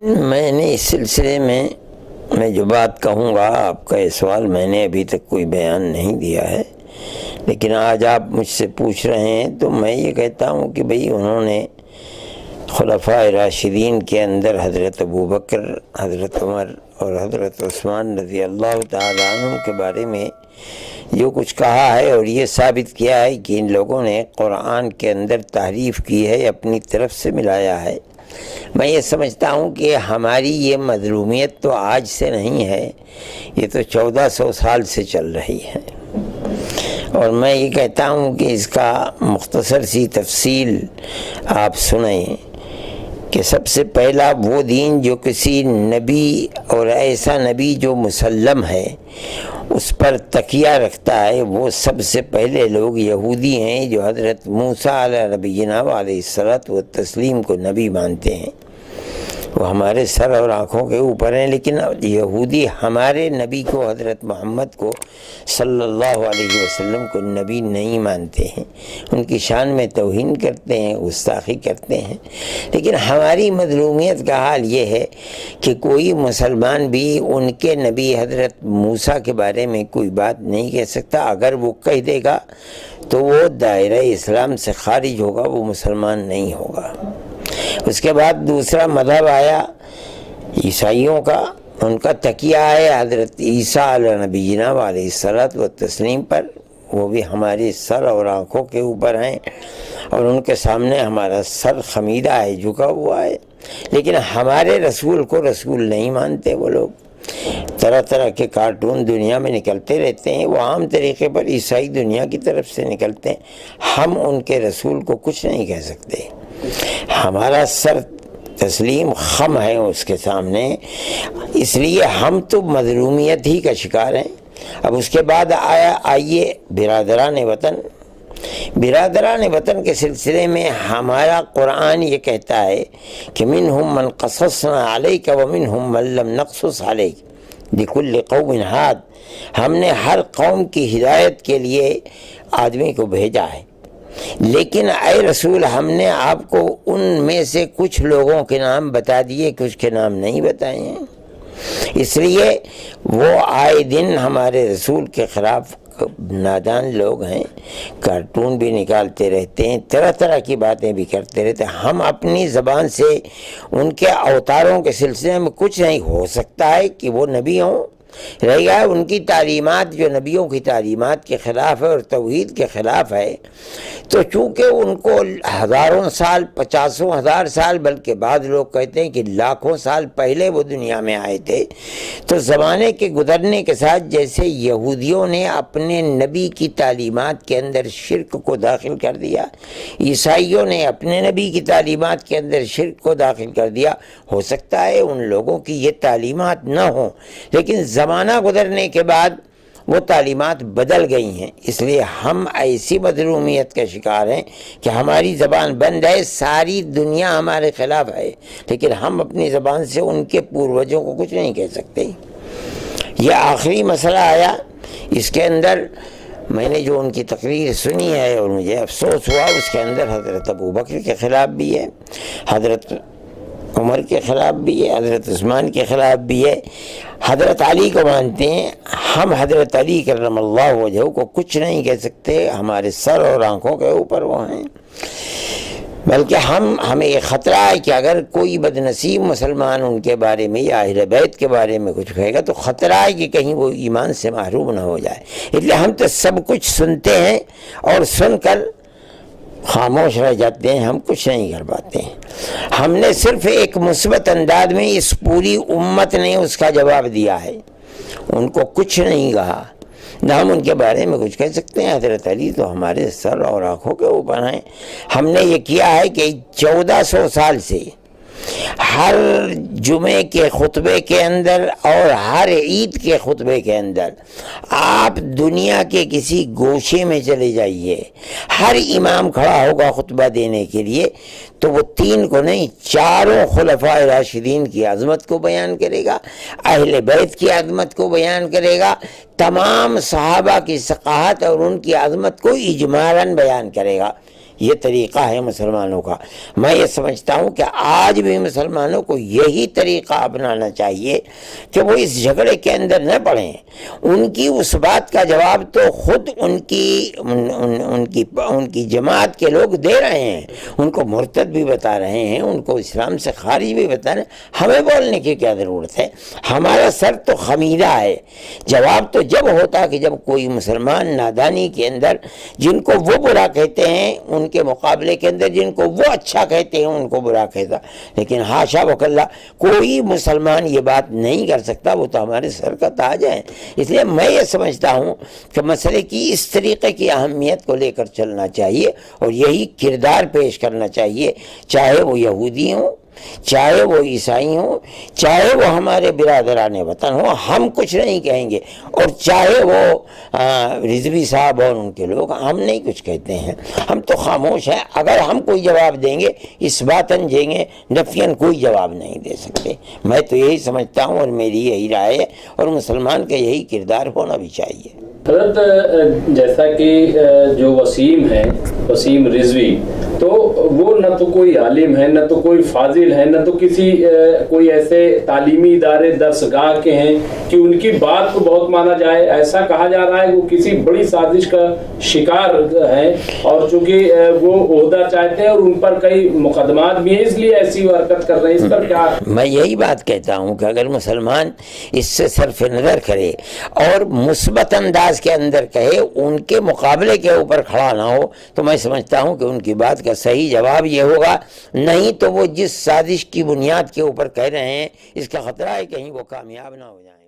میں نے اس سلسلے میں جو بات کہوں گا، آپ کا یہ سوال میں نے ابھی تک کوئی بیان نہیں دیا ہے، لیکن آج آپ مجھ سے پوچھ رہے ہیں تو میں یہ کہتا ہوں کہ بھئی انہوں نے خلفائے راشدین کے اندر حضرت ابوبکر، حضرت عمر اور حضرت عثمان رضی اللہ تعالیٰ عنہ کے بارے میں جو کچھ کہا ہے اور یہ ثابت کیا ہے کہ ان لوگوں نے قرآن کے اندر تحریف کی ہے، اپنی طرف سے ملایا ہے، میں یہ سمجھتا ہوں کہ ہماری یہ مظلومیت تو آج سے نہیں ہے، یہ تو 1400 سال سے چل رہی ہے، اور میں یہ کہتا ہوں کہ اس کا مختصر سی تفصیل آپ سنیں کہ سب سے پہلا وہ دین جو کسی نبی اور ایسا نبی جو مسلم ہے اس پر تکیہ رکھتا ہے، وہ سب سے پہلے لوگ یہودی ہیں جو حضرت موسیٰ علیہ نبینا علیہ الصلاۃ والتسلیم کو نبی مانتے ہیں۔ وہ ہمارے سر اور آنکھوں کے اوپر ہیں، لیکن یہودی ہمارے نبی کو، حضرت محمد کو صلی اللہ علیہ وسلم کو نبی نہیں مانتے ہیں، ان کی شان میں توہین کرتے ہیں، گستاخی کرتے ہیں۔ لیکن ہماری مظلومیت کا حال یہ ہے کہ کوئی مسلمان بھی ان کے نبی حضرت موسیٰ کے بارے میں کوئی بات نہیں کہہ سکتا، اگر وہ کہہ دے گا تو وہ دائرہ اسلام سے خارج ہوگا، وہ مسلمان نہیں ہوگا۔ اس کے بعد دوسرا مذہب آیا عیسائیوں کا، ان کا تکیہ ہے حضرت عیسیٰ علیہ نبینا علیہ الصلاۃ والتسلیم پر، وہ بھی ہمارے سر اور آنکھوں کے اوپر ہیں اور ان کے سامنے ہمارا سر خمیدہ ہے، جھکا ہوا ہے، لیکن ہمارے رسول کو رسول نہیں مانتے۔ وہ لوگ طرح طرح کے کارٹون دنیا میں نکلتے رہتے ہیں، وہ عام طریقے پر عیسائی دنیا کی طرف سے نکلتے ہیں، ہم ان کے رسول کو کچھ نہیں کہہ سکتے، ہمارا سر تسلیم خم ہے اس کے سامنے، اس لیے ہم تو مظلومیت ہی کا شکار ہیں۔ اب اس کے بعد آئیے برادران وطن۔ برادران وطن کے سلسلے میں ہمارا قرآن یہ کہتا ہے کہ منہم من قصصنا علیک ومنہم من لم نقصص علیک لکل قوم ہاد، ہم نے ہر قوم کی ہدایت کے لیے آدمی کو بھیجا ہے، لیکن اے رسول ہم نے آپ کو ان میں سے کچھ لوگوں کے نام بتا دیے، کچھ کے نام نہیں بتائے ہیں، اس لیے وہ آئے دن ہمارے رسول کے خلاف نادان لوگ ہیں، کارٹون بھی نکالتے رہتے ہیں، طرح طرح کی باتیں بھی کرتے رہتے ہیں۔ ہم اپنی زبان سے ان کے اوتاروں کے سلسلے میں کچھ نہیں، ہو سکتا ہے کہ وہ نبی ہوں، رہ گیا ان کی تعلیمات جو نبیوں کی تعلیمات کے خلاف ہے اور توحید کے خلاف ہے، تو چونکہ ان کو ہزاروں سال، 50,000 سال، بلکہ بعض لوگ کہتے ہیں کہ لاکھوں سال پہلے وہ دنیا میں آئے تھے، تو زمانے کے گزرنے کے ساتھ جیسے یہودیوں نے اپنے نبی کی تعلیمات کے اندر شرک کو داخل کر دیا، عیسائیوں نے اپنے نبی کی تعلیمات کے اندر شرک کو داخل کر دیا، ہو سکتا ہے ان لوگوں کی یہ تعلیمات نہ ہوں، لیکن زمانہ گزرنے کے بعد وہ تعلیمات بدل گئی ہیں، اس لیے ہم ایسی مظلومیت کا شکار ہیں کہ ہماری زبان بند ہے، ساری دنیا ہمارے خلاف ہے، لیکن ہم اپنی زبان سے ان کے پوروجوں کو کچھ نہیں کہہ سکتے۔ یہ آخری مسئلہ آیا، اس کے اندر میں نے جو ان کی تقریر سنی ہے اور مجھے افسوس ہوا، اس کے اندر حضرت ابوبکر کے خلاف بھی ہے، حضرت عمر کے خلاف بھی ہے، حضرت عثمان کے خلاف بھی ہے، حضرت علی کو مانتے ہیں، ہم حضرت علی کرم اللہ وجہہ کو کچھ نہیں کہہ سکتے، ہمارے سر اور آنکھوں کے اوپر وہ ہیں، بلکہ ہمیں یہ خطرہ ہے کہ اگر کوئی بدنصیب مسلمان ان کے بارے میں یا اہل بیت کے بارے میں کچھ کہے گا تو خطرہ ہے کہ کہیں وہ ایمان سے محروم نہ ہو جائے، اس لیے ہم تو سب کچھ سنتے ہیں اور سن کر خاموش رہ جاتے ہیں، ہم کچھ نہیں کر پاتے ہیں۔ ہم نے صرف ایک مثبت انداز میں اس پوری امت نے اس کا جواب دیا ہے، ان کو کچھ نہیں کہا، نہ ہم ان کے بارے میں کچھ کہہ سکتے ہیں۔ حضرت علی تو ہمارے سر اور آنکھوں کے اوپر ہیں، ہم نے یہ کیا ہے کہ 1400 سال سے ہر جمعے کے خطبے کے اندر اور ہر عید کے خطبے کے اندر آپ دنیا کے کسی گوشے میں چلے جائیے، ہر امام کھڑا ہوگا خطبہ دینے کے لیے تو وہ 3 کو نہیں 4 خلفائے راشدین کی عظمت کو بیان کرے گا، اہل بیت کی عظمت کو بیان کرے گا، تمام صحابہ کی ثقافت اور ان کی عظمت کو اجمالاً بیان کرے گا۔ یہ طریقہ ہے مسلمانوں کا۔ میں یہ سمجھتا ہوں کہ آج بھی مسلمانوں کو یہی طریقہ اپنانا چاہیے کہ وہ اس جھگڑے کے اندر نہ پڑیں۔ ان کی اس بات کا جواب تو خود ان کی جماعت کے لوگ دے رہے ہیں، ان کو مرتد بھی بتا رہے ہیں، ان کو اسلام سے خارج بھی بتا رہے ہیں۔ ہمیں بولنے کی کیا ضرورت ہے؟ ہمارا سر تو خمیرہ ہے۔ جواب تو جب ہوتا کہ جب کوئی مسلمان نادانی کے اندر جن کو وہ برا کہتے ہیں ان کے مقابلے کے اندر جن کو وہ اچھا کہتے ہیں ان کو برا کہتا، لیکن حاشا وکلا کوئی مسلمان یہ بات نہیں کر سکتا، وہ تو ہمارے سر کا تاج ہے۔ اس لیے میں یہ سمجھتا ہوں کہ مسئلے کی اس طریقے کی اہمیت کو لے کر چلنا چاہیے اور یہی کردار پیش کرنا چاہیے، چاہے وہ یہودی ہوں، چاہے وہ عیسائی ہوں، چاہے وہ ہمارے برادران وطن ہوں، ہم کچھ نہیں کہیں گے، اور چاہے وہ رضوی صاحب اور ان کے لوگ، ہم نہیں کچھ کہتے ہیں، ہم تو خاموش ہیں۔ اگر ہم کوئی جواب دیں گے اس باتن جیں گے نفین کوئی جواب نہیں دے سکتے۔ میں تو یہی سمجھتا ہوں اور میری یہی رائے ہے، اور مسلمان کا یہی کردار ہونا بھی چاہیے۔ حضرت جیسا کہ جو وسیم ہے، وسیم رضوی، تو وہ نہ تو کوئی عالم ہے، نہ تو کوئی فاضل ہے، نہ تو کسی کوئی ایسے تعلیمی ادارے درسگاہ کے ہیں کہ ان کی بات کو بہت مانا جائے۔ ایسا کہا جا رہا ہے وہ کسی بڑی سازش کا شکار ہے، اور چونکہ وہ عہدہ چاہتے ہیں اور ان پر کئی مقدمات بھی ہیں، اس لیے ایسی حرکت کر رہے ہیں۔ اس پر کیا؟ میں یہی بات کہتا ہوں کہ اگر مسلمان اس سے صرف نظر کرے اور مثبت انداز کے اندر کہے، ان کے مقابلے کے اوپر کھڑا نہ ہو، تو میں سمجھتا ہوں کہ ان کی بات کا صحیح جواب یہ ہوگا، نہیں تو وہ جس سازش کی بنیاد کے اوپر کہہ رہے ہیں اس کا خطرہ ہے کہیں وہ کامیاب نہ ہو جائیں۔